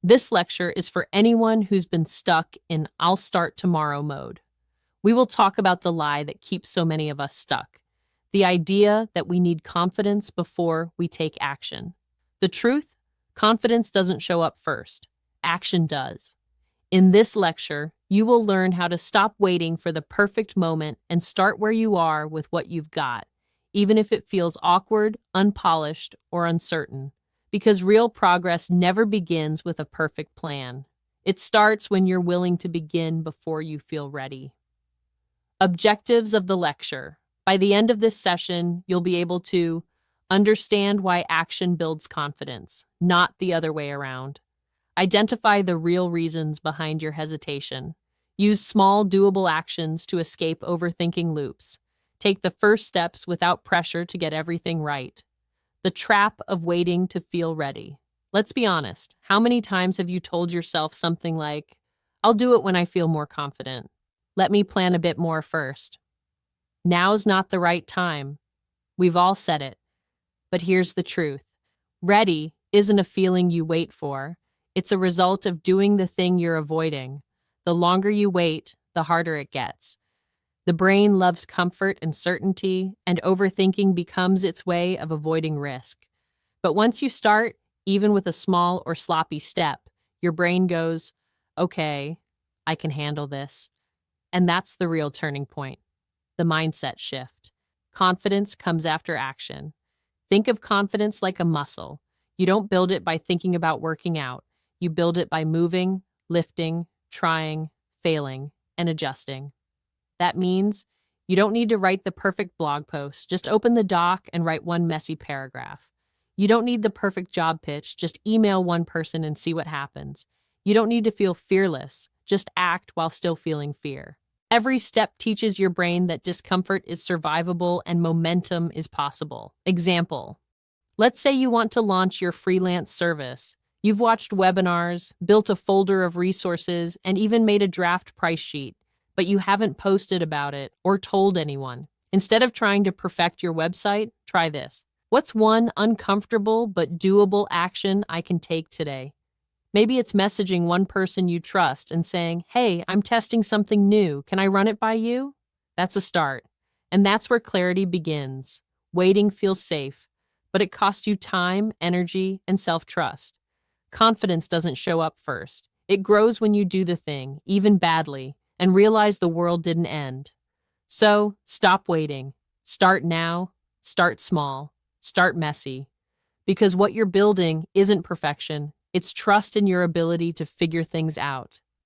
This lecture is for anyone who's been stuck in "I'll start tomorrow" mode. We will talk about the lie that keeps so many of us stuck, the idea that we need confidence before we take action. The truth? Confidence doesn't show up first. Action does. In this lecture, you will learn how to stop waiting for the perfect moment and start where you are with what you've got, even if it feels awkward, unpolished, or uncertain. Because real progress never begins with a perfect plan. It starts when you're willing to begin before you feel ready. Objectives of the lecture. By the end of this session, you'll be able to understand why action builds confidence, not the other way around. Identify the real reasons behind your hesitation. Use small, doable actions to escape overthinking loops. Take the first steps without pressure to get everything right. The trap of waiting to feel ready. Let's be honest. How many times have you told yourself something like, "I'll do it when I feel more confident. Let me plan a bit more first." Now's not the right time. We've all said it. But here's the truth. Ready isn't a feeling you wait for. It's a result of doing the thing you're avoiding. The longer you wait, the harder it gets. The brain loves comfort and certainty, and overthinking becomes its way of avoiding risk. But once you start, even with a small or sloppy step, your brain goes, "Okay, I can handle this." And that's the real turning point, the mindset shift. Confidence comes after action. Think of confidence like a muscle. You don't build it by thinking about working out. You build it by moving, lifting, trying, failing, and adjusting. That means you don't need to write the perfect blog post. Just open the doc and write one messy paragraph. You don't need the perfect job pitch. Just email one person and see what happens. You don't need to feel fearless. Just act while still feeling fear. Every step teaches your brain that discomfort is survivable and momentum is possible. Example. Let's say you want to launch your freelance service. You've watched webinars, built a folder of resources, and even made a draft price sheet, but you haven't posted about it or told anyone. Instead of trying to perfect your website, try this. What's one uncomfortable but doable action I can take today? Maybe it's messaging one person you trust and saying, "Hey, I'm testing something new. Can I run it by you?" That's a start. And that's where clarity begins. Waiting feels safe, but it costs you time, energy, and self-trust. Confidence doesn't show up first. It grows when you do the thing, even badly, and realize the world didn't end. So, stop waiting. Start now. Start small. Start messy. Because what you're building isn't perfection. It's trust in your ability to figure things out.